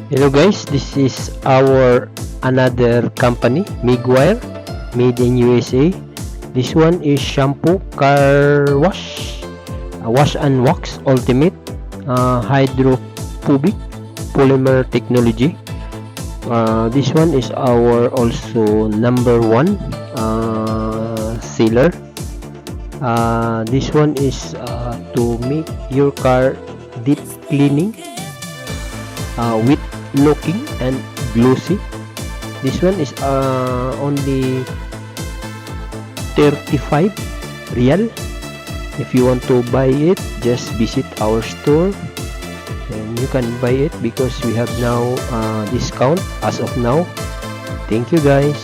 Hello guys, this is our another company, Meguiar, made in USA. This one is shampoo car wash, wash and wax ultimate, hydrophobic polymer technology. This one is our also number one seller. This one is to make your car deep cleaning with looking and glossy. This one is only 35 real. If you want to buy it, just visit our store and you can buy it because we have now discount as of now. Thank you guys.